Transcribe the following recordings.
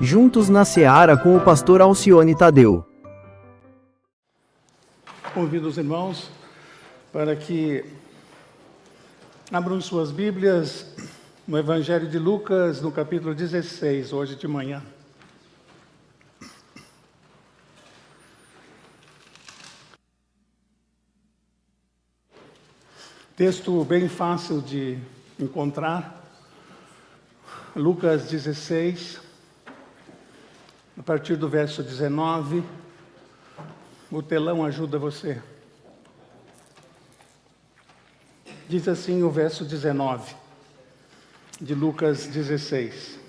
Juntos na Seara com o pastor Alcione Tadeu. Convido os irmãos para que abram suas Bíblias no Evangelho de Lucas, no capítulo 16, hoje de manhã. Texto bem fácil de encontrar, Lucas 16, a partir do verso 19, o telão ajuda você. Diz assim o verso 19, de Lucas 16.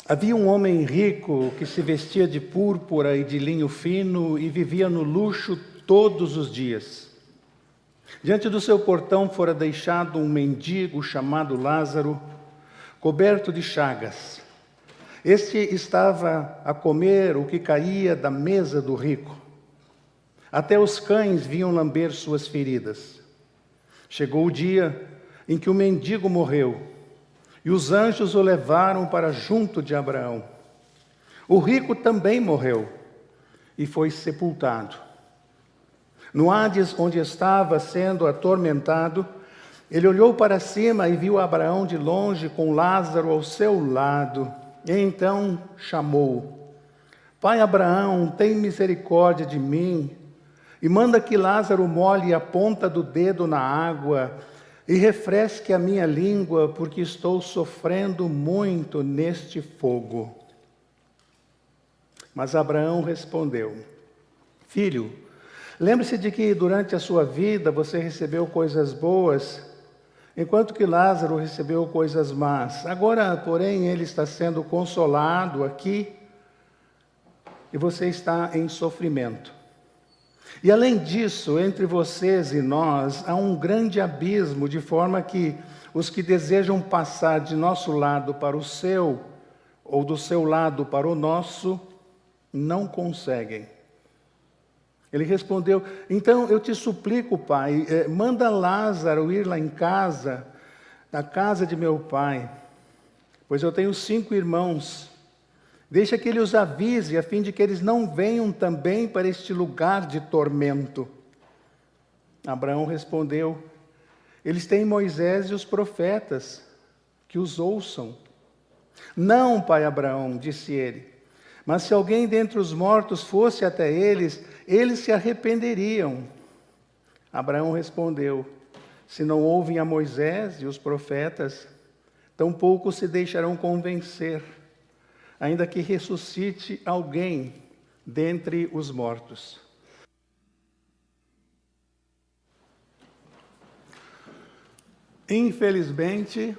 Havia um homem rico que se vestia de púrpura e de linho fino e vivia no luxo todos os dias. Diante do seu portão fora deixado um mendigo chamado Lázaro, coberto de chagas. Este estava a comer o que caía da mesa do rico. Até os cães vinham lamber suas feridas. Chegou o dia em que o mendigo morreu, e os anjos o levaram para junto de Abraão. O rico também morreu, e foi sepultado. No Hades, onde estava sendo atormentado, ele olhou para cima e viu Abraão de longe com Lázaro ao seu lado. E então chamou: Pai Abraão, tem misericórdia de mim e manda que Lázaro molhe a ponta do dedo na água e refresque a minha língua, porque estou sofrendo muito neste fogo. Mas Abraão respondeu: Filho, lembre-se de que durante a sua vida você recebeu coisas boas, enquanto que Lázaro recebeu coisas más. Agora, porém, ele está sendo consolado aqui e você está em sofrimento. E além disso, entre vocês e nós, há um grande abismo, de forma que os que desejam passar de nosso lado para o seu, ou do seu lado para o nosso, não conseguem. Ele respondeu: então eu te suplico, pai, manda Lázaro ir lá em casa, na casa de meu pai, pois eu tenho 5 irmãos. Deixa que ele os avise, a fim de que eles não venham também para este lugar de tormento. Abraão respondeu: eles têm Moisés e os profetas, que os ouçam. Não, pai Abraão, disse ele, mas se alguém dentre os mortos fosse até eles, eles se arrependeriam. Abraão respondeu: se não ouvem a Moisés e os profetas, tampouco se deixarão convencer, ainda que ressuscite alguém dentre os mortos. Infelizmente,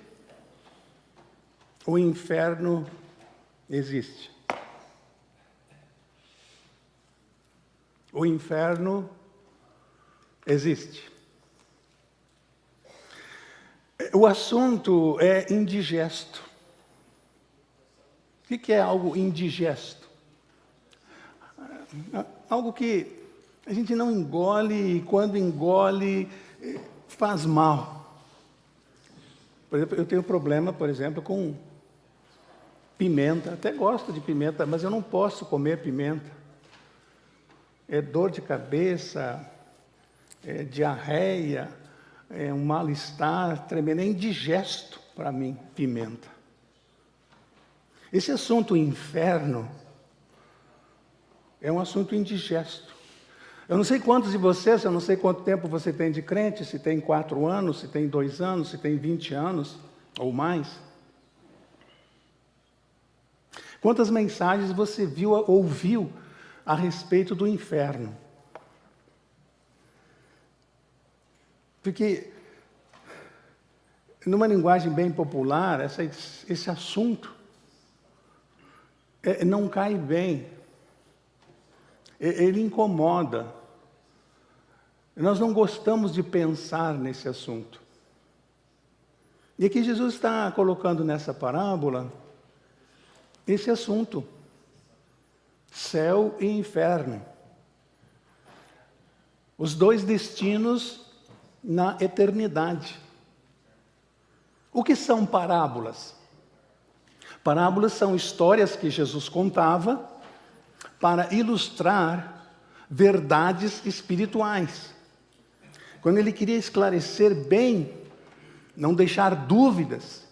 o inferno existe. O inferno existe. O assunto é indigesto. O que é algo indigesto? Algo que a gente não engole e quando engole faz mal. Por exemplo, eu tenho problema, com pimenta. Até gosto de pimenta, mas eu não posso comer pimenta. É dor de cabeça, é diarreia, é um mal-estar tremendo, é indigesto para mim, pimenta. Esse assunto inferno é um assunto indigesto. Eu não sei quantos de vocês, eu não sei quanto tempo você tem de crente, se tem 4 anos, se tem 2 anos, se tem 20 anos ou mais. Quantas mensagens você ouviu a respeito do inferno? Porque, numa linguagem bem popular, esse assunto não cai bem, ele incomoda. Nós não gostamos de pensar nesse assunto. E aqui Jesus está colocando nessa parábola esse assunto: céu e inferno. Os dois destinos na eternidade. O que são parábolas? Parábolas são histórias que Jesus contava para ilustrar verdades espirituais. Quando ele queria esclarecer bem, não deixar dúvidas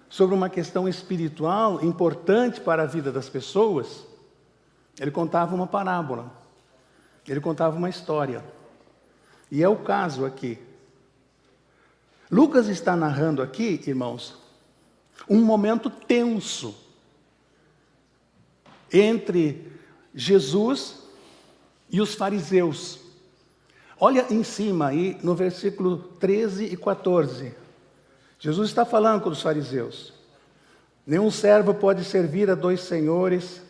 sobre uma questão espiritual importante para a vida das pessoas, ele contava uma parábola, ele contava uma história. E é o caso aqui. Lucas está narrando aqui, irmãos, um momento tenso entre Jesus e os fariseus. Olha em cima aí, no versículo 13 e 14. Jesus está falando com os fariseus. Nenhum servo pode servir a dois senhores,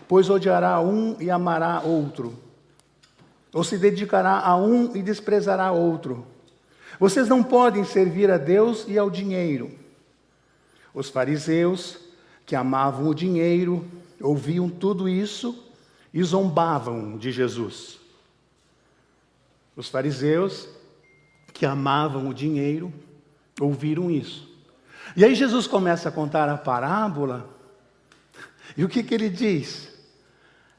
pois odiará um e amará outro, ou se dedicará a um e desprezará outro. Vocês não podem servir a Deus e ao dinheiro. Os fariseus, que amavam o dinheiro, ouviam tudo isso e zombavam de Jesus. Os fariseus, que amavam o dinheiro, ouviram isso. E aí Jesus começa a contar a parábola, e o que ele diz?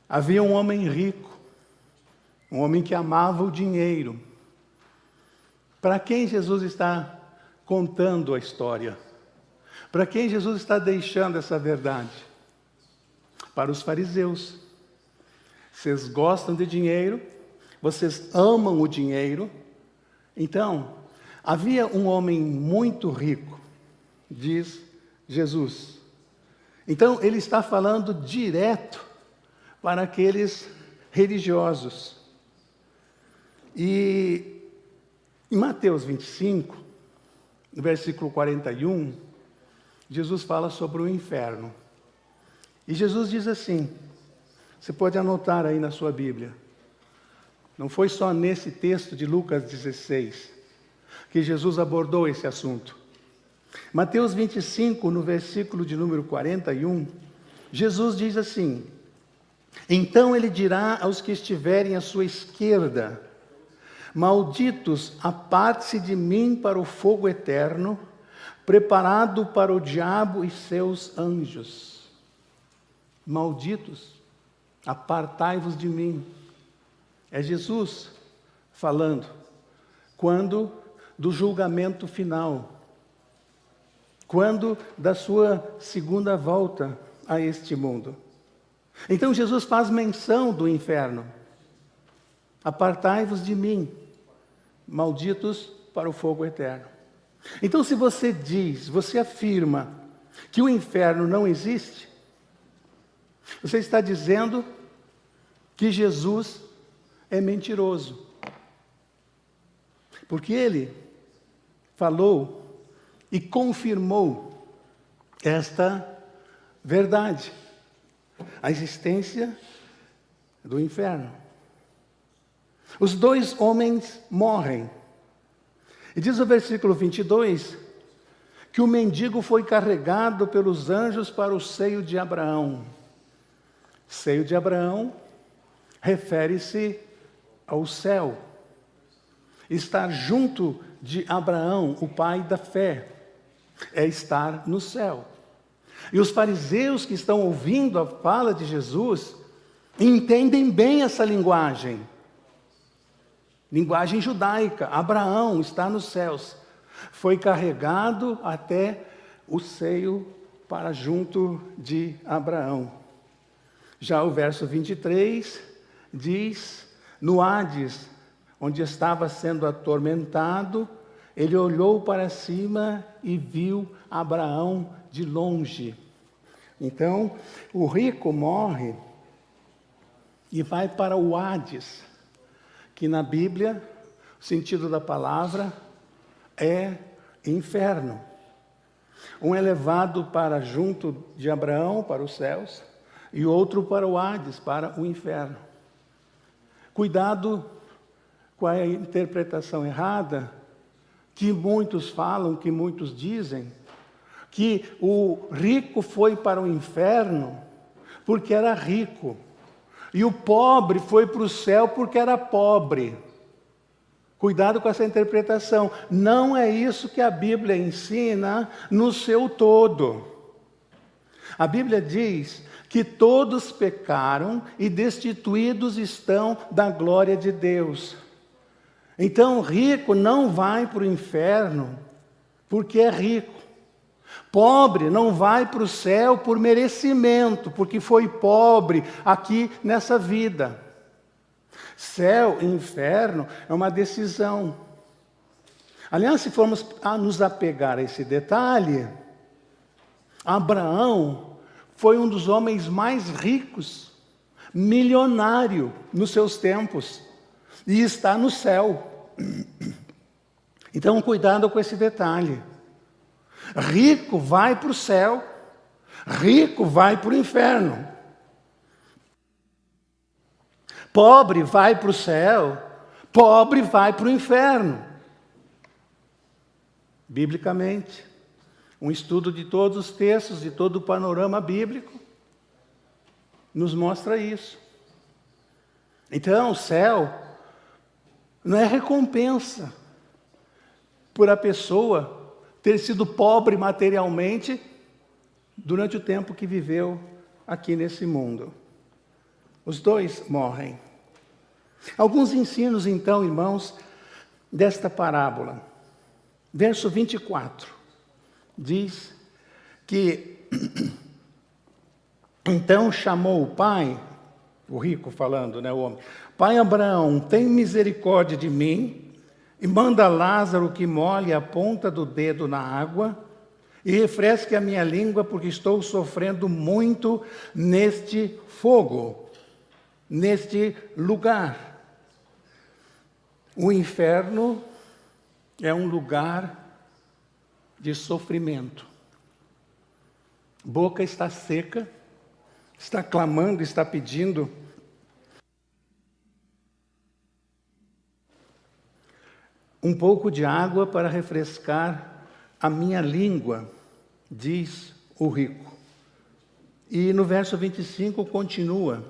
Havia um homem rico, um homem que amava o dinheiro. Para quem Jesus está contando a história? Para quem Jesus está deixando essa verdade? Para os fariseus. Vocês gostam de dinheiro, vocês amam o dinheiro. Então, havia um homem muito rico, diz Jesus. Então, ele está falando direto para aqueles religiosos. E em Mateus 25, no versículo 41, Jesus fala sobre o inferno. E Jesus diz assim, você pode anotar aí na sua Bíblia, não foi só nesse texto de Lucas 16 que Jesus abordou esse assunto. Mateus 25, no versículo de número 41, Jesus diz assim, então ele dirá aos que estiverem à sua esquerda, malditos, aparte-se de mim para o fogo eterno, preparado para o diabo e seus anjos. Malditos, apartai-vos de mim. É Jesus falando, quando do julgamento final, quando da sua segunda volta a este mundo. Então Jesus faz menção do inferno. Apartai-vos de mim, malditos para o fogo eterno. Então, se você diz, você afirma que o inferno não existe, você está dizendo que Jesus é mentiroso. Porque ele falou e confirmou esta verdade, a existência do inferno. Os dois homens morrem. E diz o versículo 22, que o mendigo foi carregado pelos anjos para o seio de Abraão. Seio de Abraão refere-se ao céu. Estar junto de Abraão, o pai da fé, é estar no céu. E os fariseus que estão ouvindo a fala de Jesus, entendem bem essa linguagem. Linguagem judaica. Abraão está nos céus. Foi carregado até o seio para junto de Abraão. Já o verso 23 diz, no Hades, onde estava sendo atormentado, ele olhou para cima e viu Abraão de longe. Então, o rico morre e vai para o Hades, que na Bíblia, o sentido da palavra é inferno. Um é levado para junto de Abraão, para os céus, e outro para o Hades, para o inferno. Cuidado com a interpretação errada, que muitos falam, que muitos dizem, que o rico foi para o inferno porque era rico, e o pobre foi para o céu porque era pobre. Cuidado com essa interpretação. Não é isso que a Bíblia ensina no seu todo. A Bíblia diz que todos pecaram e destituídos estão da glória de Deus. Então, rico não vai para o inferno porque é rico. Pobre não vai para o céu por merecimento, porque foi pobre aqui nessa vida. Céu e inferno é uma decisão. Aliás, se formos a nos apegar a esse detalhe, Abraão foi um dos homens mais ricos, milionário nos seus tempos, e está no céu. Então, cuidado com esse detalhe. Rico vai para o céu, rico vai para o inferno. Pobre vai para o céu, pobre vai para o inferno. Biblicamente, um estudo de todos os textos, de todo o panorama bíblico, nos mostra isso. Então, o céu não é recompensa por a pessoa ter sido pobre materialmente durante o tempo que viveu aqui nesse mundo. Os dois morrem. Alguns ensinos, então, irmãos, desta parábola. Verso 24, diz que então chamou o pai, o rico falando, né, o homem, pai Abraão, tem misericórdia de mim, e manda Lázaro que molhe a ponta do dedo na água e refresque a minha língua, porque estou sofrendo muito neste fogo, neste lugar. O inferno é um lugar de sofrimento. Boca está seca, está clamando, está pedindo. Um pouco de água para refrescar a minha língua, diz o rico. E no verso 25 continua.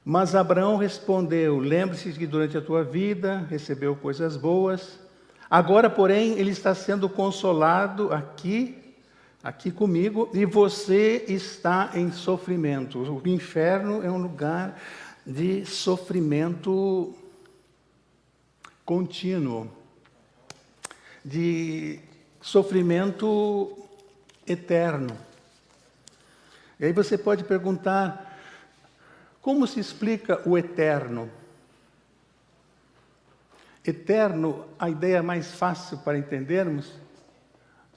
Mas Abraão respondeu, lembre-se que durante a tua vida recebeu coisas boas. Agora, porém, ele está sendo consolado aqui comigo, e você está em sofrimento. O inferno é um lugar de sofrimento contínuo, de sofrimento eterno. E aí você pode perguntar, como se explica o eterno? Eterno, a ideia mais fácil para entendermos,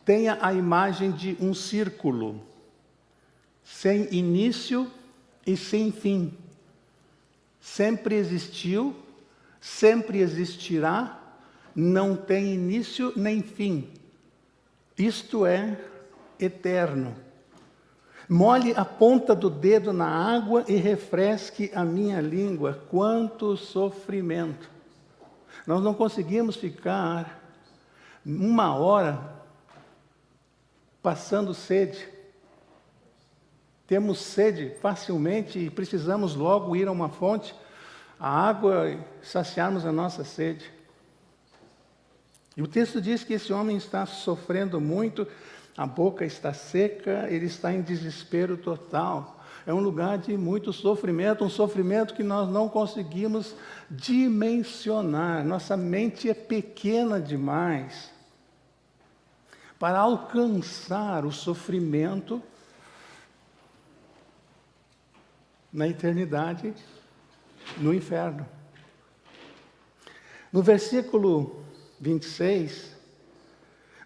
tem a imagem de um círculo, sem início e sem fim. Sempre existiu, sempre existirá, não tem início nem fim. Isto é eterno. Molhe a ponta do dedo na água e refresque a minha língua. Quanto sofrimento! Nós não conseguimos ficar 1 hora passando sede. Temos sede facilmente e precisamos logo ir a uma fonte, a água, e saciarmos a nossa sede. E o texto diz que esse homem está sofrendo muito, a boca está seca, ele está em desespero total. É um lugar de muito sofrimento, um sofrimento que nós não conseguimos dimensionar. Nossa mente é pequena demais para alcançar o sofrimento na eternidade, no inferno. No versículo 26,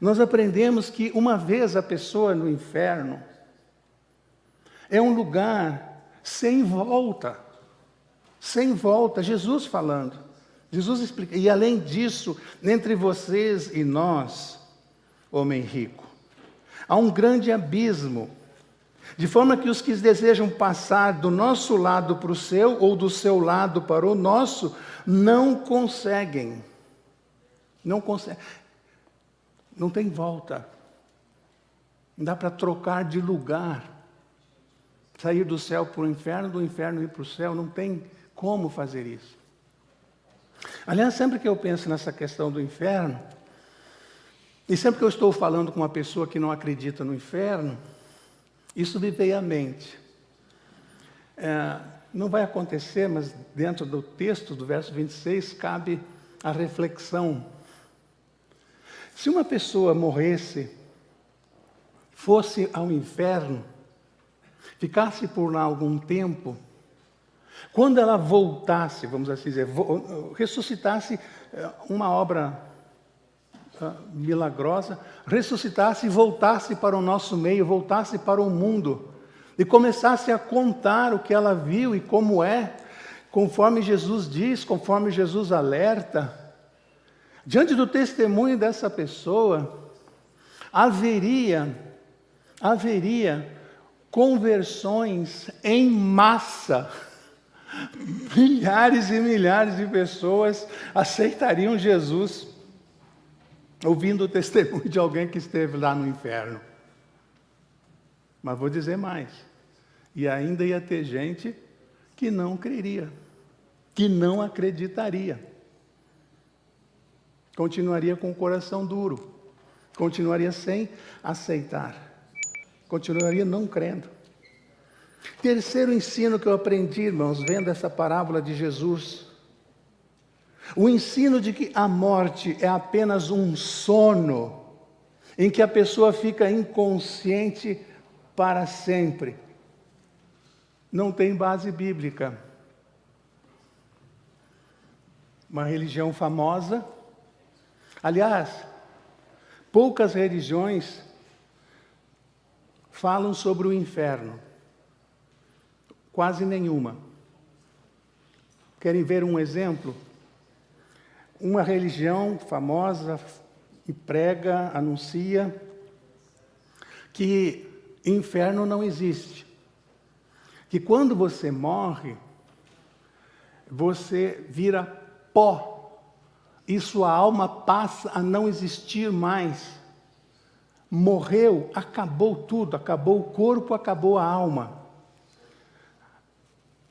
nós aprendemos que uma vez a pessoa no inferno, é um lugar sem volta. Sem volta, Jesus falando. Jesus explica. E além disso, entre vocês e nós, homem rico, há um grande abismo, de forma que os que desejam passar do nosso lado para o seu, ou do seu lado para o nosso, não conseguem. Não conseguem. Não tem volta. Não dá para trocar de lugar. Sair do céu para o inferno, do inferno ir para o céu, não tem como fazer isso. Aliás, sempre que eu penso nessa questão do inferno, e sempre que eu estou falando com uma pessoa que não acredita no inferno, Isso me veio à mente. Não vai acontecer, mas dentro do texto, do verso 26, cabe a reflexão. Se uma pessoa morresse, fosse ao inferno, ficasse por lá algum tempo, quando ela voltasse, vamos assim dizer, ressuscitasse uma obra milagrosa, ressuscitasse e voltasse para o nosso meio, voltasse para o mundo, e começasse a contar o que ela viu e como é, conforme Jesus diz, conforme Jesus alerta, diante do testemunho dessa pessoa, haveria conversões em massa. Milhares e milhares de pessoas aceitariam Jesus, ouvindo o testemunho de alguém que esteve lá no inferno. Mas vou dizer mais, e ainda ia ter gente que não creria, que não acreditaria, continuaria com o coração duro, continuaria sem aceitar, continuaria não crendo. Terceiro ensino que eu aprendi, irmãos, vendo essa parábola de Jesus, o ensino de que a morte é apenas um sono, em que a pessoa fica inconsciente para sempre. Não tem base bíblica. Uma religião famosa, aliás, poucas religiões falam sobre o inferno. Quase nenhuma. Querem ver um exemplo? Uma religião famosa prega, anuncia que inferno não existe. Que quando você morre, você vira pó e sua alma passa a não existir mais. Morreu, acabou tudo, acabou o corpo, acabou a alma.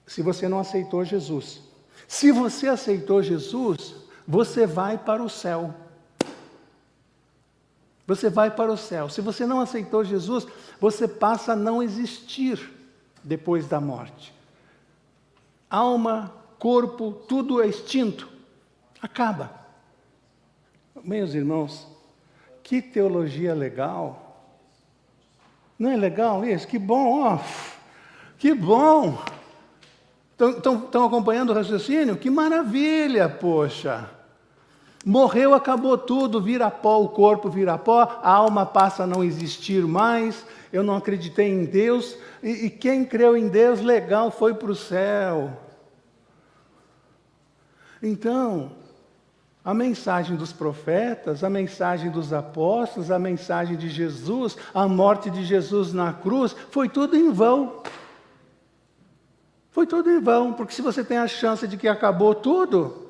Se você não aceitou Jesus. Se você aceitou Jesus, você vai para o céu. Você vai para o céu. Se você não aceitou Jesus, você passa a não existir depois da morte. Alma, corpo, tudo é extinto. Acaba. Meus irmãos, que teologia legal. Não é legal isso? Que bom, ó. Que bom. Estão acompanhando o raciocínio? Que maravilha, poxa! Morreu, acabou tudo, vira pó, o corpo vira pó, a alma passa a não existir mais, eu não acreditei em Deus, e quem creu em Deus, legal, foi para o céu. Então, a mensagem dos profetas, a mensagem dos apóstolos, a mensagem de Jesus, a morte de Jesus na cruz, foi tudo em vão. Foi tudo em vão, porque se você tem a chance de que acabou tudo,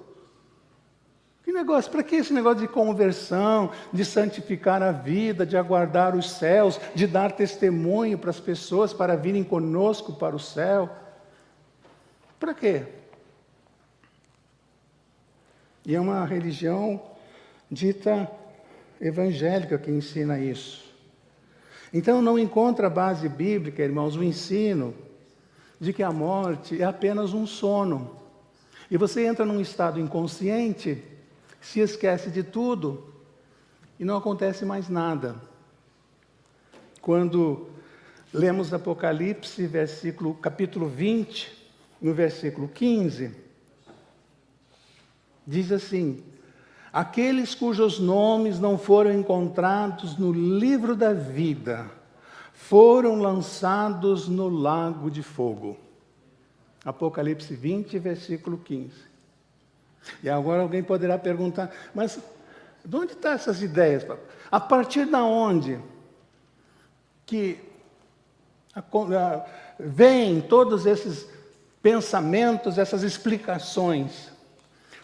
que negócio, para que esse negócio de conversão, de santificar a vida, de aguardar os céus, de dar testemunho para as pessoas para virem conosco para o céu? Para quê? E é uma religião dita evangélica que ensina isso. Então não encontra base bíblica, irmãos, o ensino de que a morte é apenas um sono. E você entra num estado inconsciente, se esquece de tudo e não acontece mais nada. Quando lemos Apocalipse, capítulo 20, no versículo 15, diz assim: aqueles cujos nomes não foram encontrados no livro da vida foram lançados no lago de fogo. Apocalipse 20, versículo 15. E agora alguém poderá perguntar, mas de onde estão essas ideias? A partir de onde que vêm todos esses pensamentos, essas explicações?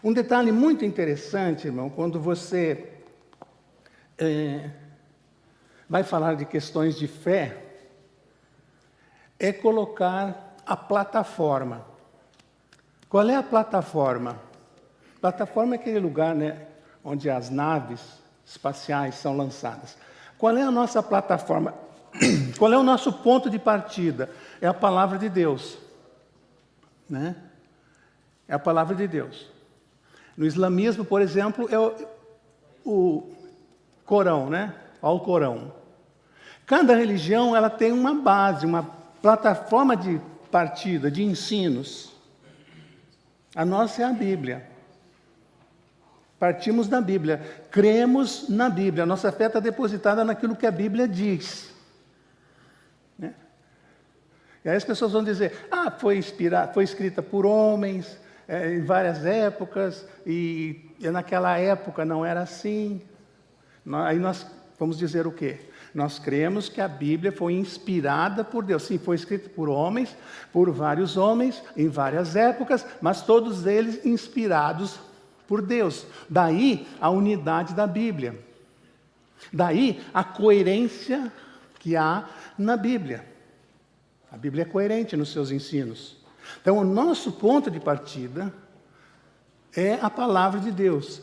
Um detalhe muito interessante, irmão, quando você vai falar de questões de fé, é colocar a plataforma. Qual é a plataforma? Plataforma é aquele lugar, né, onde as naves espaciais são lançadas. Qual é a nossa plataforma Qual é o nosso ponto de partida? É a palavra de Deus. Né? É a palavra de Deus. No islamismo, por exemplo, é o Corão, né? Ao Corão. Cada religião ela tem uma base, uma plataforma de partida, de ensinos. A nossa é a Bíblia. Partimos da Bíblia, cremos na Bíblia. A nossa fé está depositada naquilo que a Bíblia diz. Né? E aí as pessoas vão dizer, foi escrita por homens, em várias épocas, e naquela época não era assim. Aí nós vamos dizer o quê? Nós cremos que a Bíblia foi inspirada por Deus. Sim, foi escrita por homens, por vários homens, em várias épocas, mas todos eles inspirados por Deus. Daí a unidade da Bíblia. Daí a coerência que há na Bíblia. A Bíblia é coerente nos seus ensinos. Então, o nosso ponto de partida é a palavra de Deus.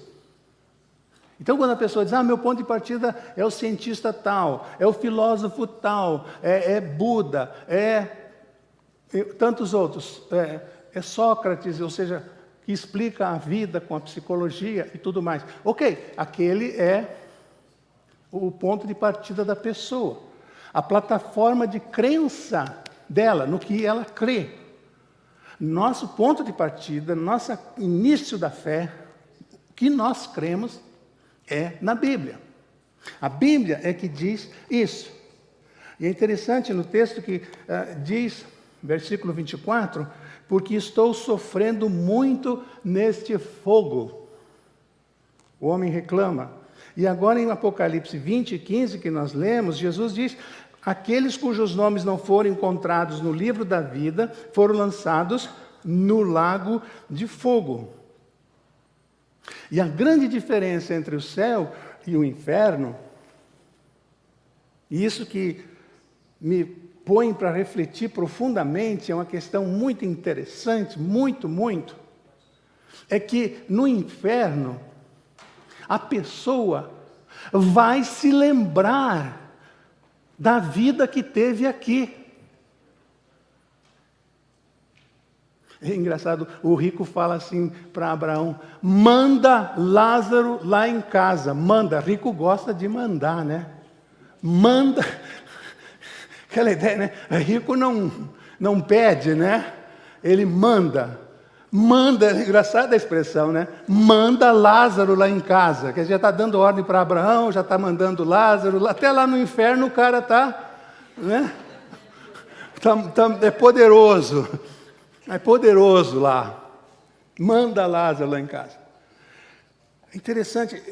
Então, quando a pessoa diz, meu ponto de partida é o cientista tal, é o filósofo tal, é Buda, tantos outros, é Sócrates, ou seja, que explica a vida com a psicologia e tudo mais. Ok, aquele é o ponto de partida da pessoa, a plataforma de crença dela, no que ela crê. Nosso ponto de partida, nosso início da fé, o que nós cremos é na Bíblia. A Bíblia é que diz isso. E é interessante no texto que diz, versículo 24, porque estou sofrendo muito neste fogo. O homem reclama. E agora em Apocalipse 20, 15, que nós lemos, Jesus diz, aqueles cujos nomes não foram encontrados no livro da vida, foram lançados no lago de fogo. E a grande diferença entre o céu e o inferno, e isso que me põe para refletir profundamente, é uma questão muito interessante, muito, é que no inferno, a pessoa vai se lembrar da vida que teve aqui. É engraçado, o rico fala assim para Abraão, manda Lázaro lá em casa, manda, rico gosta de mandar, né? Manda, aquela ideia, né? Rico não pede, né? Ele manda, é engraçada a expressão, né? Manda Lázaro lá em casa, que já está dando ordem para Abraão, já está mandando Lázaro, até lá no inferno o cara está, né? É poderoso. É poderoso lá. Manda Lázaro lá em casa. É interessante,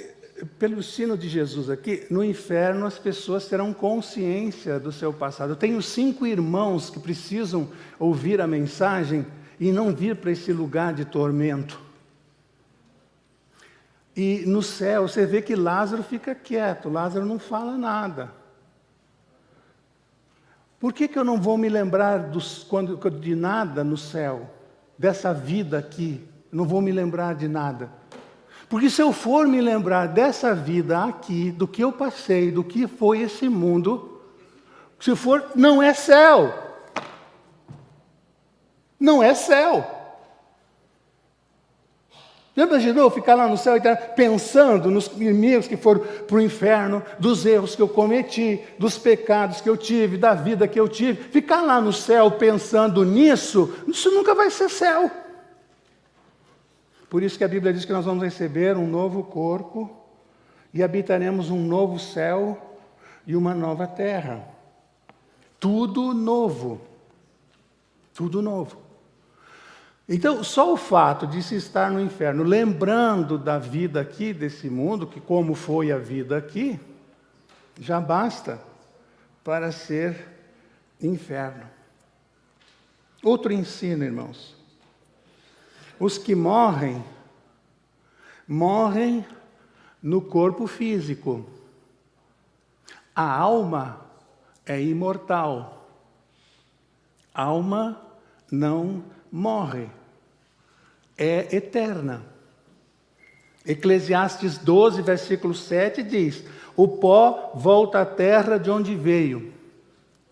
pelo ensino de Jesus aqui, no inferno as pessoas terão consciência do seu passado. Eu tenho 5 irmãos que precisam ouvir a mensagem e não vir para esse lugar de tormento. E no céu você vê que Lázaro fica quieto, Lázaro não fala nada. Por que eu não vou me lembrar de nada no céu, dessa vida aqui? Não vou me lembrar de nada. Porque se eu for me lembrar dessa vida aqui, do que eu passei, do que foi esse mundo, se for, não é céu. Não é céu. Já imaginou ficar lá no céu pensando nos inimigos que foram para o inferno, dos erros que eu cometi, dos pecados que eu tive, da vida que eu tive? Ficar lá no céu pensando nisso, isso nunca vai ser céu. Por isso que a Bíblia diz que nós vamos receber um novo corpo e habitaremos um novo céu e uma nova terra. Tudo novo. Tudo novo. Então, só o fato de se estar no inferno, lembrando da vida aqui, desse mundo, que como foi a vida aqui, já basta para ser inferno. Outro ensino, irmãos. Os que morrem no corpo físico. A alma é imortal. A alma não morre. É eterna. Eclesiastes 12, versículo 7 diz, o pó volta à terra de onde veio.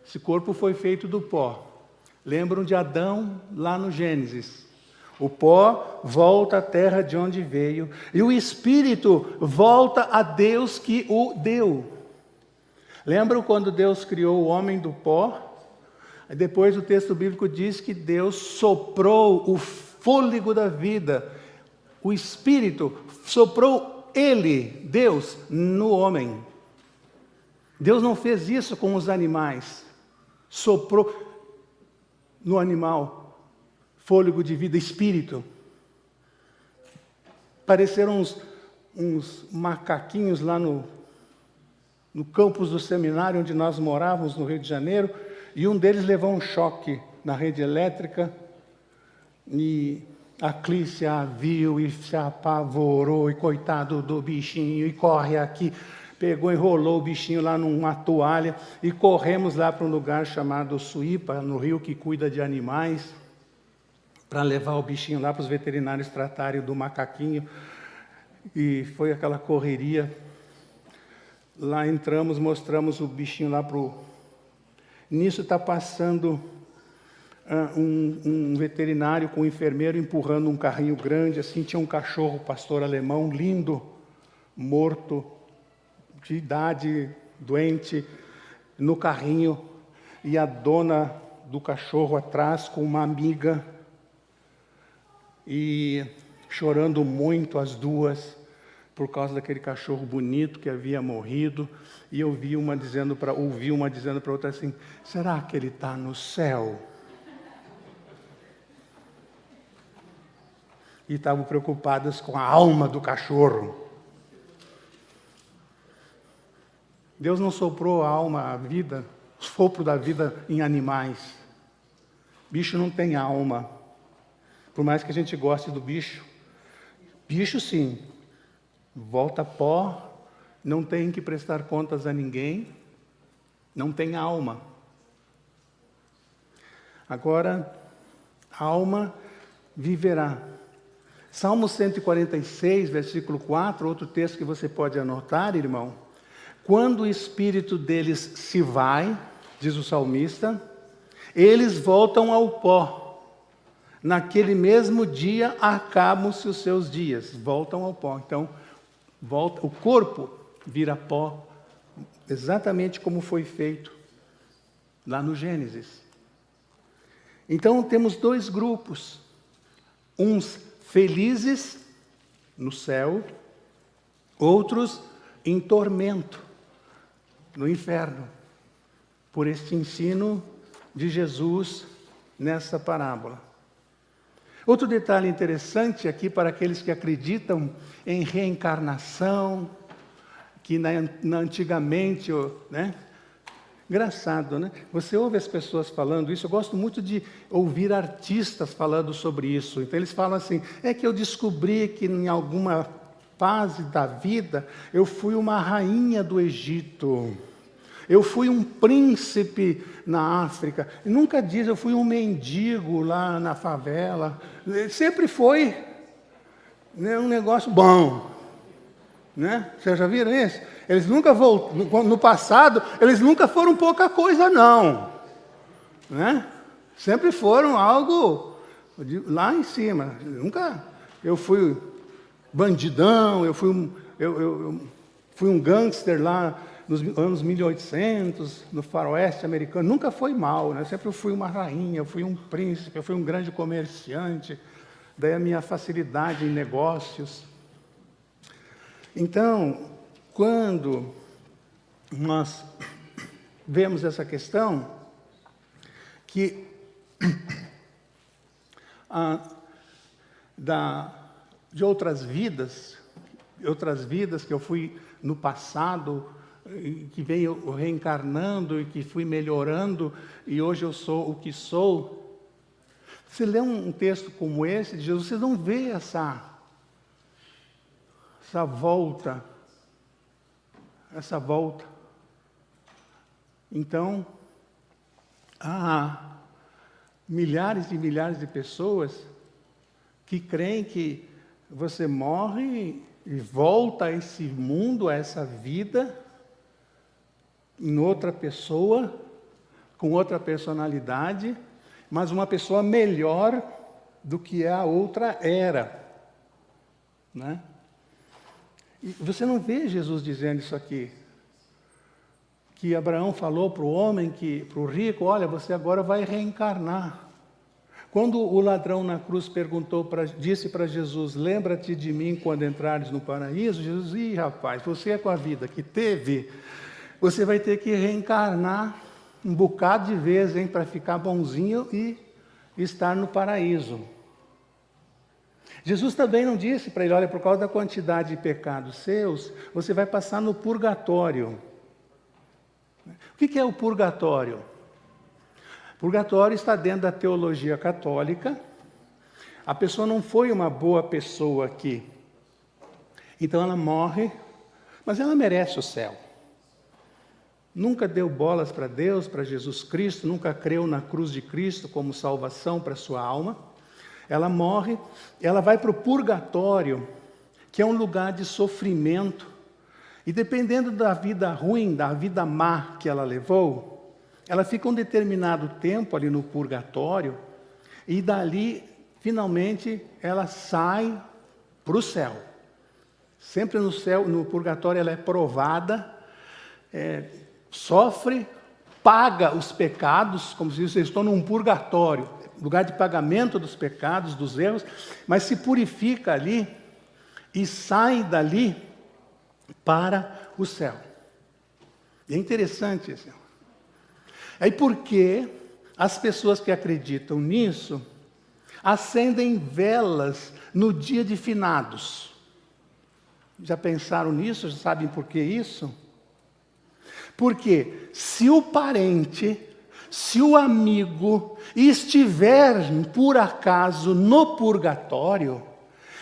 Esse corpo foi feito do pó. Lembram de Adão lá no Gênesis? O pó volta à terra de onde veio, e o espírito volta a Deus que o deu. Lembram quando Deus criou o homem do pó? Depois o texto bíblico diz que Deus soprou o fôlego da vida, o espírito, soprou ele, Deus, no homem. Deus não fez isso com os animais, soprou no animal fôlego de vida, espírito. Pareceram uns macaquinhos lá no campus do seminário onde nós morávamos, no Rio de Janeiro, e um deles levou um choque na rede elétrica, e a Clícia viu e se apavorou, e coitado do bichinho, e corre aqui, pegou, enrolou o bichinho lá numa toalha, e corremos lá para um lugar chamado Suípa, no Rio, que cuida de animais, para levar o bichinho lá para os veterinários tratarem do macaquinho, e foi aquela correria. Lá entramos, mostramos o bichinho lá para o... Nisso está passando um veterinário com um enfermeiro empurrando um carrinho grande, assim, tinha um cachorro pastor alemão, lindo, morto, de idade, doente, no carrinho, e a dona do cachorro atrás com uma amiga, e chorando muito as duas, por causa daquele cachorro bonito que havia morrido, e eu ouvi uma dizendo para outra assim, será que ele está no céu? E estavam preocupadas com a alma do cachorro. Deus não soprou a alma, a vida, o sopro da vida em animais. Bicho não tem alma. Por mais que a gente goste do bicho. Bicho sim. Volta pó, não tem que prestar contas a ninguém, não tem alma. Agora, a alma viverá. Salmo 146, versículo 4, outro texto que você pode anotar, irmão. Quando o espírito deles se vai, diz o salmista, eles voltam ao pó. Naquele mesmo dia acabam-se os seus dias, voltam ao pó. Então, volta, o corpo vira pó, exatamente como foi feito lá no Gênesis. Então temos dois grupos, uns felizes no céu, outros em tormento no inferno, por este ensino de Jesus nessa parábola. Outro detalhe interessante aqui para aqueles que acreditam em reencarnação, que antigamente, né? Engraçado, né? Você ouve as pessoas falando isso, eu gosto muito de ouvir artistas falando sobre isso. Então eles falam assim, é que eu descobri que em alguma fase da vida, eu fui uma rainha do Egito. Eu fui um príncipe na África. E nunca diz, eu fui um mendigo lá na favela. Sempre foi, né, um negócio bom. Né? Vocês já viram isso? Eles nunca voltaram, no passado, eles nunca foram pouca coisa, não. Né? Sempre foram algo lá em cima. Nunca, eu fui bandidão, eu fui um gangster lá nos anos 1800, no faroeste americano, nunca foi mal, né? Sempre eu fui uma rainha, eu fui um príncipe, eu fui um grande comerciante, daí a minha facilidade em negócios. Então, quando nós vemos essa questão, que de outras vidas que eu fui no passado, que veio reencarnando e que fui melhorando, e hoje eu sou o que sou. Você lê um texto como esse de Jesus, você não vê essa volta. Então, há milhares e milhares de pessoas que creem que você morre e volta a esse mundo, a essa vida, em outra pessoa, com outra personalidade, mas uma pessoa melhor do que a outra era, né? E você não vê Jesus dizendo isso aqui, que Abraão falou para o homem, para o rico, olha, você agora vai reencarnar. Quando o ladrão na cruz disse para Jesus, lembra-te de mim quando entrares no paraíso, Jesus, ih rapaz, você é com a vida que teve, você vai ter que reencarnar um bocado de vezes, para ficar bonzinho e estar no paraíso. Jesus também não disse para ele, olha, por causa da quantidade de pecados seus, você vai passar no purgatório. O que é o purgatório? Purgatório está dentro da teologia católica. A pessoa não foi uma boa pessoa aqui. Então ela morre, mas ela merece o céu. Nunca deu bolas para Deus, para Jesus Cristo, nunca creu na cruz de Cristo como salvação para a sua alma. Ela morre, ela vai para o purgatório, que é um lugar de sofrimento. E dependendo da vida ruim, da vida má que ela levou, ela fica um determinado tempo ali no purgatório, e dali, finalmente, ela sai para o céu. Sempre no céu, no purgatório, ela é provada, sofre, paga os pecados, como se eu estou num purgatório, lugar de pagamento dos pecados, dos erros, mas se purifica ali e sai dali para o céu. E é interessante isso. Aí porque as pessoas que acreditam nisso acendem velas no dia de finados. Já pensaram nisso? Já sabem por que isso? Porque se o parente, se o amigo estiver, por acaso, no purgatório,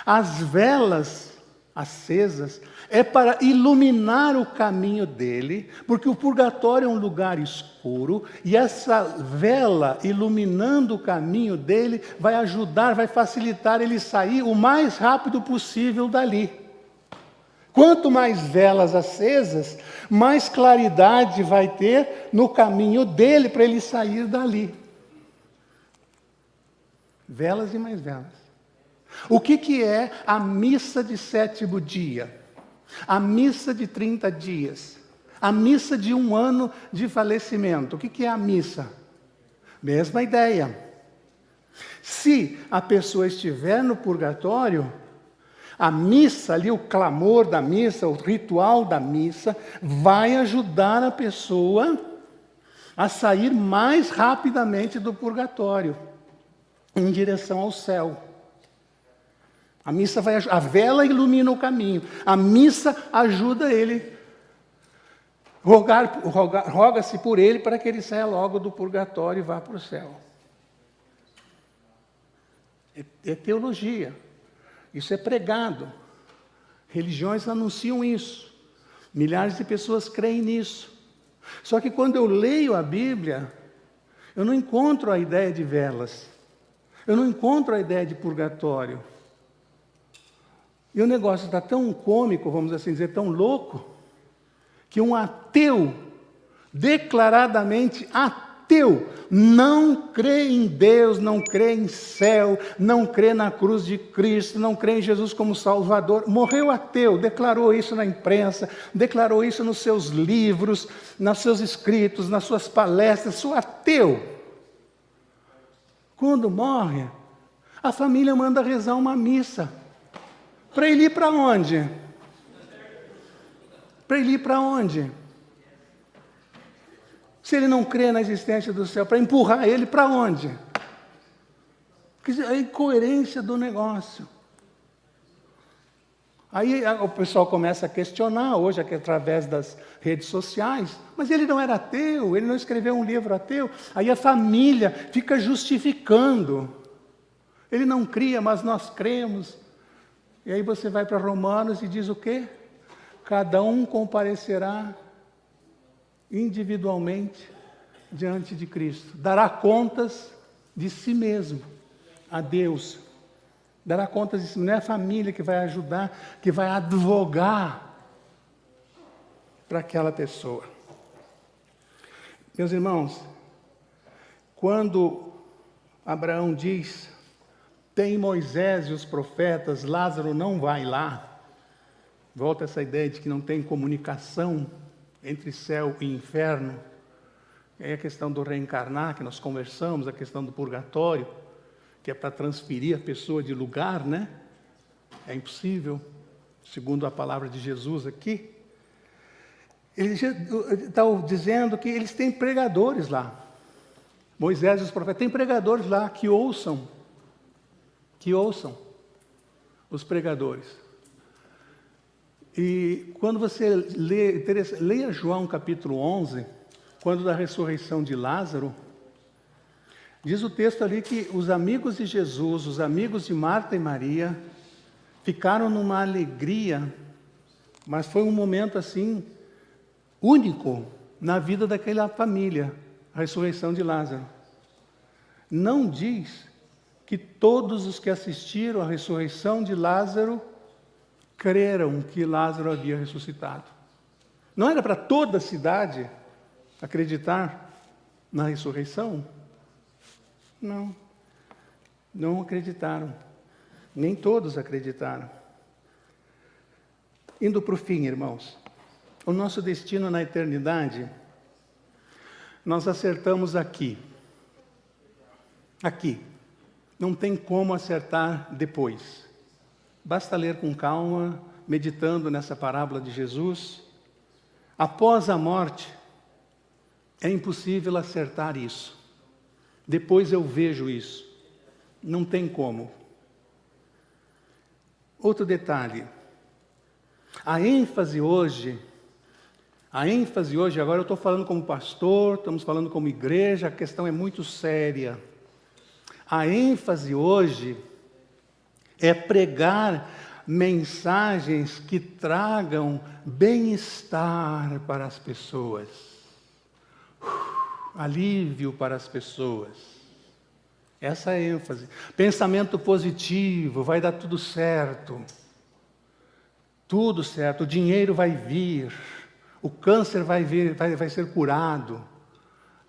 as velas acesas é para iluminar o caminho dele, porque o purgatório é um lugar escuro, e essa vela iluminando o caminho dele vai ajudar, vai facilitar ele sair o mais rápido possível dali. Quanto mais velas acesas, mais claridade vai ter no caminho dele para ele sair dali. Velas e mais velas. O que é a missa de 7º dia? A missa de 30 dias? A missa de 1 ano de falecimento? O que é a missa? Mesma ideia. Se a pessoa estiver no purgatório, a missa ali, o clamor da missa, o ritual da missa, vai ajudar a pessoa a sair mais rapidamente do purgatório, em direção ao céu. A missa vai, a vela ilumina o caminho, a missa ajuda ele, roga-se por ele para que ele saia logo do purgatório e vá para o céu. É teologia. Isso é pregado. Religiões anunciam isso. Milhares de pessoas creem nisso. Só que quando eu leio a Bíblia, eu não encontro a ideia de velas. Eu não encontro a ideia de purgatório. E o negócio está tão cômico, vamos assim dizer, tão louco, que um ateu, declaradamente ateu, não crê em Deus, não crê em céu, não crê na cruz de Cristo, não crê em Jesus como Salvador, morreu ateu, declarou isso na imprensa, declarou isso nos seus livros, nos seus escritos, nas suas palestras, sou ateu. Quando morre, a família manda rezar uma missa. Para ele ir para onde? Para ele ir para onde? Se ele não crê na existência do céu, para empurrar ele para onde? Quer dizer, a incoerência do negócio. Aí o pessoal começa a questionar, hoje aqui através das redes sociais, mas ele não era ateu, ele não escreveu um livro ateu. Aí a família fica justificando. Ele não cria, mas nós cremos. E aí você vai para Romanos e diz o quê? Cada um comparecerá individualmente diante de Cristo. Dará contas de si mesmo a Deus. Dará contas de si mesmo. Não é a família que vai ajudar, que vai advogar para aquela pessoa. Meus irmãos, Quando Abraão diz, tem Moisés e os profetas, Lázaro não vai lá, volta essa ideia de que não tem comunicação entre céu e inferno. É a questão do reencarnar, que nós conversamos, a questão do purgatório, que é para transferir a pessoa de lugar, né? É impossível, segundo a palavra de Jesus aqui. Ele está dizendo que eles têm pregadores lá. Moisés e os profetas, tem pregadores lá que ouçam os pregadores. E quando você leia João capítulo 11, quando da ressurreição de Lázaro, diz o texto ali que os amigos de Jesus, os amigos de Marta e Maria, ficaram numa alegria, mas foi um momento assim, único na vida daquela família, a ressurreição de Lázaro. Não diz que todos os que assistiram à ressurreição de Lázaro creram que Lázaro havia ressuscitado. Não era para toda a cidade acreditar na ressurreição? Não acreditaram. Nem todos acreditaram. Indo para o fim, irmãos, o nosso destino na eternidade, nós acertamos aqui. Aqui. Não tem como acertar depois. Basta ler com calma, meditando nessa parábola de Jesus. Após a morte, é impossível acertar isso. Depois eu vejo isso. Não tem como. Outro detalhe. A ênfase hoje, agora eu estou falando como pastor, estamos falando como igreja, a questão é muito séria. A ênfase hoje é pregar mensagens que tragam bem-estar para as pessoas, alívio para as pessoas. Essa é a ênfase. Pensamento positivo, vai dar tudo certo. Tudo certo, o dinheiro vai vir, o câncer vai ser curado.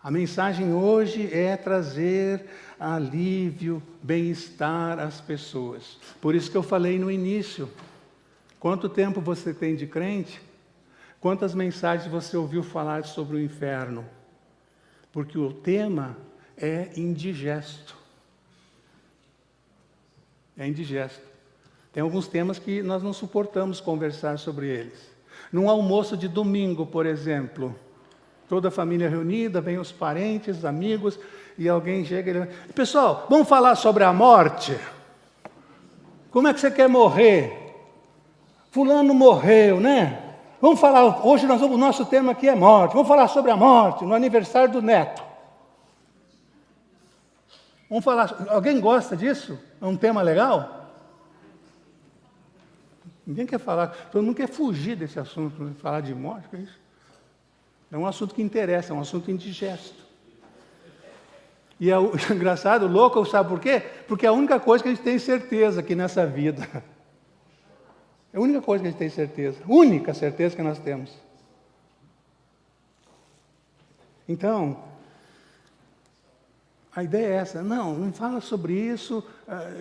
A mensagem hoje é trazer alívio, bem-estar às pessoas. Por isso que eu falei no início, quanto tempo você tem de crente? Quantas mensagens você ouviu falar sobre o inferno? Porque o tema é indigesto. É indigesto. Tem alguns temas que nós não suportamos conversar sobre eles. Num almoço de domingo, por exemplo, toda a família reunida, vem os parentes, amigos, e alguém chega e diz, pessoal, vamos falar sobre a morte? Como é que você quer morrer? Fulano morreu, né? Vamos falar, hoje o nosso tema aqui é morte, vamos falar sobre a morte, no aniversário do neto. Vamos falar, alguém gosta disso? É um tema legal? Ninguém quer falar, todo mundo quer fugir desse assunto, né? Falar de morte, que é isso? É um assunto que interessa, é um assunto indigesto. E é engraçado, louco, sabe por quê? Porque é a única coisa que a gente tem certeza aqui nessa vida. É a única coisa que a gente tem certeza. Única certeza que nós temos. Então, a ideia é essa. Não fala sobre isso.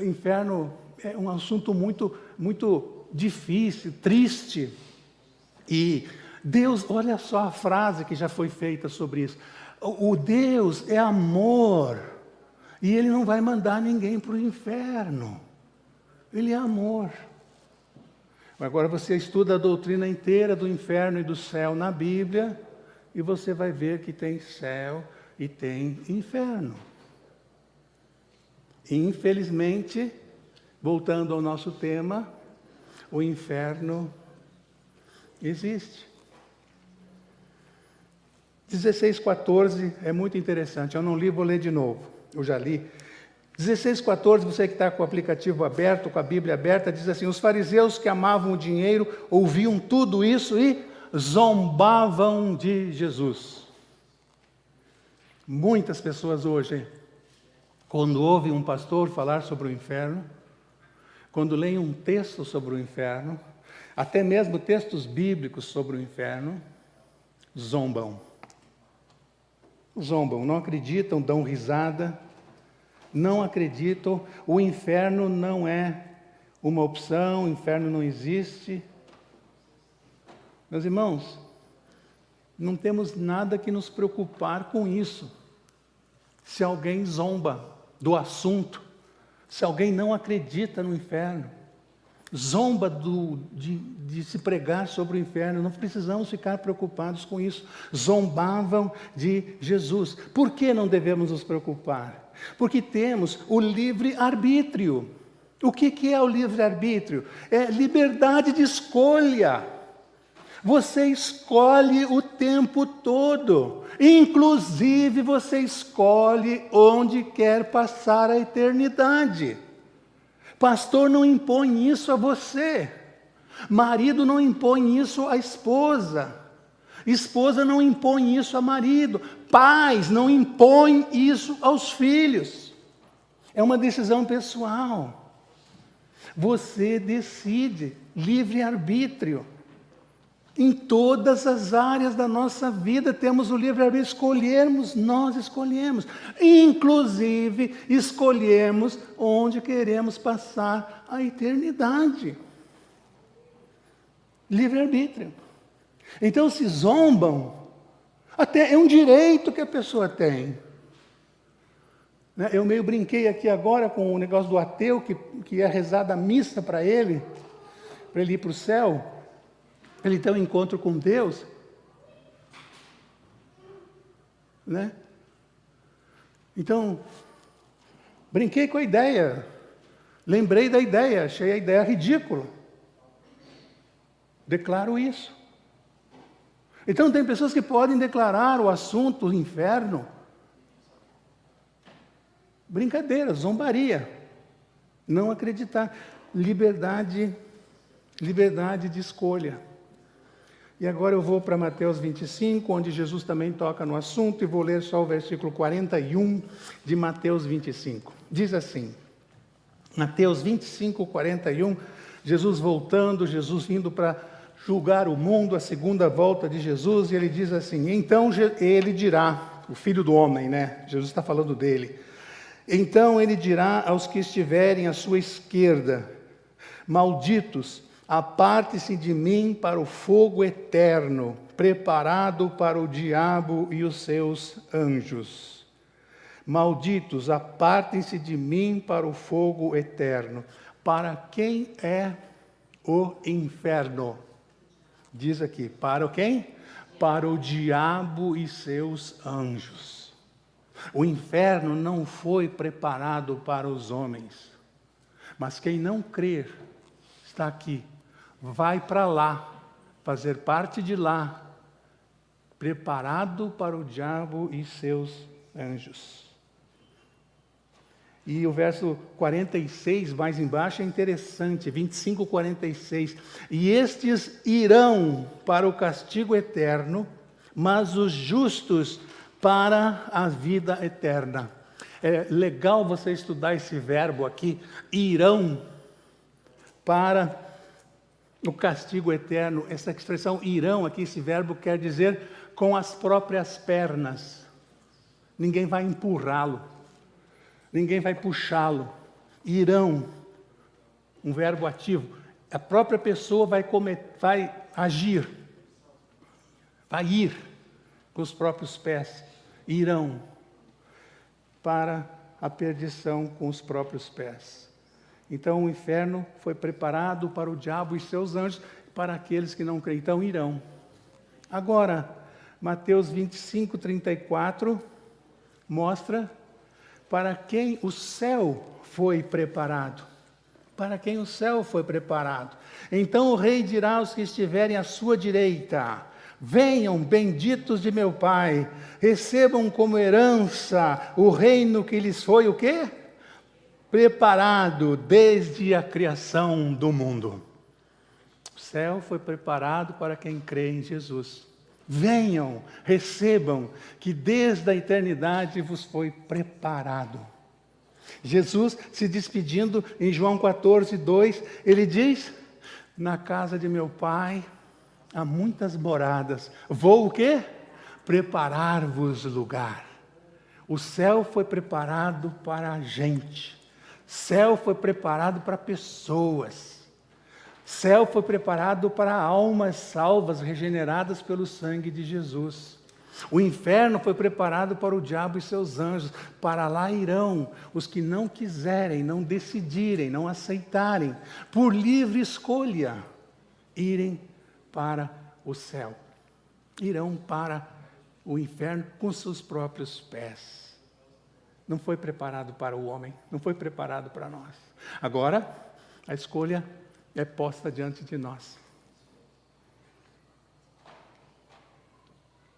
Inferno é um assunto muito, muito difícil, triste. E Deus, olha só a frase que já foi feita sobre isso. O Deus é amor. E Ele não vai mandar ninguém para o inferno. Ele é amor. Agora você estuda a doutrina inteira do inferno e do céu na Bíblia, e você vai ver que tem céu e tem inferno. E, infelizmente, voltando ao nosso tema, o inferno existe. 16:14 é muito interessante. Eu não li, vou ler de novo. Eu já li. 16:14, você que está com o aplicativo aberto, com a Bíblia aberta, diz assim: os fariseus que amavam o dinheiro ouviam tudo isso e zombavam de Jesus. Muitas pessoas hoje, quando ouvem um pastor falar sobre o inferno, quando leem um texto sobre o inferno, até mesmo textos bíblicos sobre o inferno, zombam. zombam, não acreditam, dão risada, não acreditam, o inferno não é uma opção, o inferno não existe. Meus irmãos, não temos nada que nos preocupar com isso. Se alguém zomba do assunto, se alguém não acredita no inferno, zomba de se pregar sobre o inferno, não precisamos ficar preocupados com isso. Zombavam de Jesus. Por que não devemos nos preocupar? Porque temos o livre-arbítrio. O que é o livre-arbítrio? É liberdade de escolha. Você escolhe o tempo todo. Inclusive, você escolhe onde quer passar a eternidade. Pastor não impõe isso a você. Marido não impõe isso à esposa. Esposa não impõe isso a marido. Pais não impõem isso aos filhos. É uma decisão pessoal. Você decide, livre-arbítrio. Em todas as áreas da nossa vida temos o livre-arbítrio, escolhermos, nós escolhemos. Inclusive, escolhemos onde queremos passar a eternidade. Livre-arbítrio. Então, se zombam, até é um direito que a pessoa tem. Eu meio brinquei aqui agora com o negócio do ateu, que ia rezar da missa para ele ir para o céu. Ele tem um encontro com Deus, né? Então, brinquei com a ideia, lembrei da ideia, achei a ideia ridícula. Declaro isso. Então, tem pessoas que podem declarar o assunto, o inferno, brincadeira, zombaria, não acreditar, liberdade de escolha. E agora eu vou para Mateus 25, onde Jesus também toca no assunto, e vou ler só o versículo 41 de Mateus 25. Diz assim, Mateus 25, 41, Jesus voltando, Jesus vindo para julgar o mundo, a segunda volta de Jesus, e ele diz assim, então ele dirá, o Filho do Homem, né? Jesus está falando dele. Então ele dirá aos que estiverem à sua esquerda, malditos, aparte-se de mim para o fogo eterno, preparado para o diabo e os seus anjos. Malditos, apartem-se de mim para o fogo eterno. Para quem é o inferno? Diz aqui, para quem? Para o diabo e seus anjos. O inferno não foi preparado para os homens, mas quem não crer está aqui. Vai para lá, fazer parte de lá, preparado para o diabo e seus anjos. E o verso 46, mais embaixo, é interessante, 25, 46. E estes irão para o castigo eterno, mas os justos para a vida eterna. É legal você estudar esse verbo aqui, irão para o castigo eterno. Essa expressão irão aqui, esse verbo quer dizer com as próprias pernas. Ninguém vai empurrá-lo, ninguém vai puxá-lo. Irão, um verbo ativo. A própria pessoa vai agir, vai ir com os próprios pés. Irão para a perdição com os próprios pés. Então o inferno foi preparado para o diabo e seus anjos, para aqueles que não creem. Então irão. Agora, Mateus 25, 34, mostra para quem o céu foi preparado. Para quem o céu foi preparado. Então o rei dirá aos que estiverem à sua direita, venham, benditos de meu Pai, recebam como herança o reino que lhes foi o quê? Preparado desde a criação do mundo. O céu foi preparado para quem crê em Jesus. Venham, recebam, que desde a eternidade vos foi preparado. Jesus, se despedindo em João 14, 2, ele diz, na casa de meu Pai há muitas moradas. Vou o quê? Preparar-vos lugar. O céu foi preparado para a gente. Céu foi preparado para pessoas. Céu foi preparado para almas salvas, regeneradas pelo sangue de Jesus. O inferno foi preparado para o diabo e seus anjos. Para lá irão os que não quiserem, não decidirem, não aceitarem, por livre escolha, irem para o céu. Irão para o inferno com seus próprios pés. Não foi preparado para o homem, não foi preparado para nós. Agora, a escolha é posta diante de nós.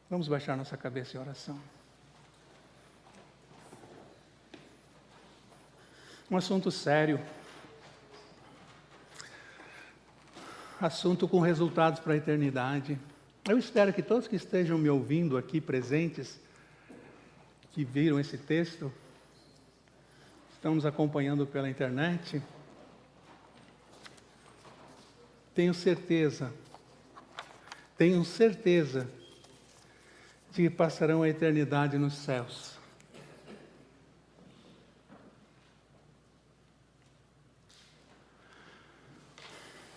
Vamos baixar nossa cabeça em oração. Um assunto sério. Assunto com resultados para a eternidade. Eu espero que todos que estejam me ouvindo aqui presentes, que viram esse texto, estão nos acompanhando pela internet, tenho certeza de que passarão a eternidade nos céus.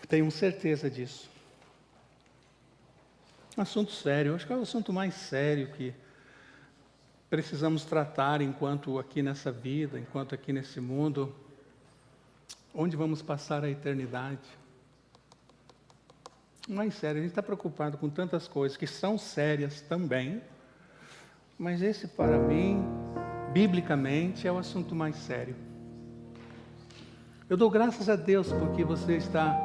Tenho certeza disso. Assunto sério, acho que é o assunto mais sério que precisamos tratar enquanto aqui nessa vida, enquanto aqui nesse mundo, onde vamos passar a eternidade. Mais sério, a gente está preocupado com tantas coisas que são sérias também, mas esse para mim, biblicamente, é o assunto mais sério. Eu dou graças a Deus porque você está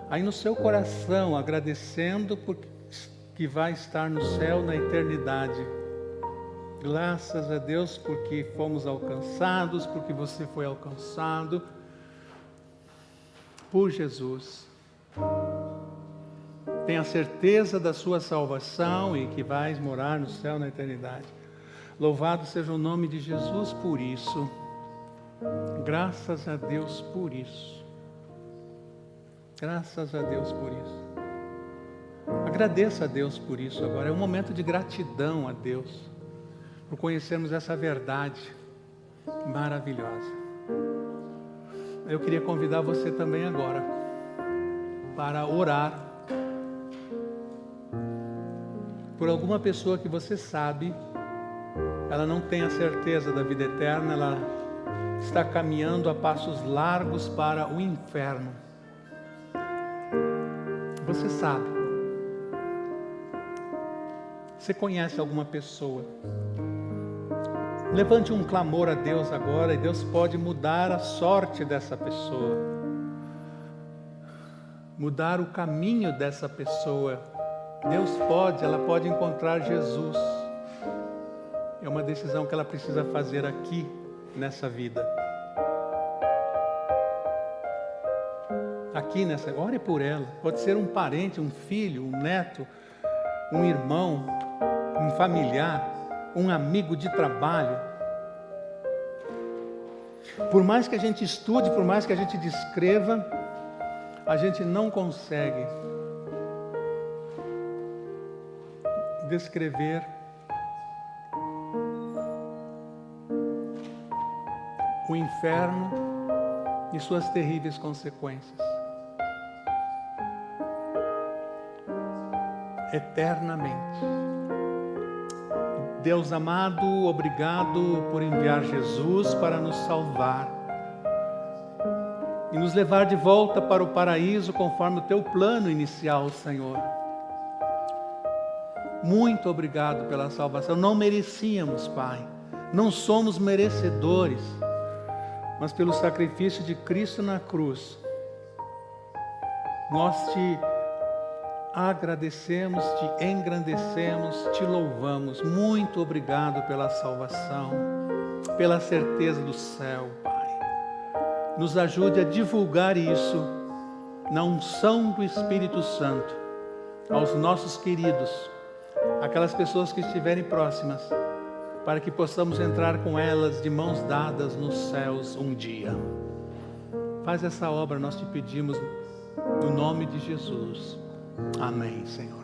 aí no seu coração agradecendo porque que vai estar no céu na eternidade. Graças a Deus porque fomos alcançados, porque você foi alcançado por Jesus. Tenha certeza da sua salvação e que vais morar no céu na eternidade. Louvado seja o nome de Jesus por isso. Graças a Deus por isso. Graças a Deus por isso. Agradeça a Deus por isso agora. É um momento de gratidão a Deus por conhecermos essa verdade maravilhosa. Eu queria convidar você também agora para orar por alguma pessoa que você sabe, ela não tem a certeza da vida eterna, ela está caminhando a passos largos para o inferno. Você sabe. Você conhece alguma pessoa? Levante um clamor a Deus agora e Deus pode mudar a sorte dessa pessoa. Mudar o caminho dessa pessoa. Deus pode, ela pode encontrar Jesus. É uma decisão que ela precisa fazer aqui, nessa vida. Aqui nessa, ore por ela. Pode ser um parente, um filho, um neto, um irmão, um familiar, um amigo de trabalho. Por mais que a gente estude, por mais que a gente descreva, a gente não consegue descrever o inferno e suas terríveis consequências. Eternamente. Deus amado, obrigado por enviar Jesus para nos salvar e nos levar de volta para o paraíso conforme o teu plano inicial, Senhor. Muito obrigado pela salvação. Não merecíamos, Pai, não somos merecedores, mas pelo sacrifício de Cristo na cruz, nós te agradecemos, te engrandecemos, te louvamos. Muito obrigado pela salvação, pela certeza do céu, Pai. Nos ajude a divulgar isso na unção do Espírito Santo aos nossos queridos, aquelas pessoas que estiverem próximas, para que possamos entrar com elas de mãos dadas nos céus um dia. Faz essa obra, nós te pedimos, no nome de Jesus. Amém, Senhor.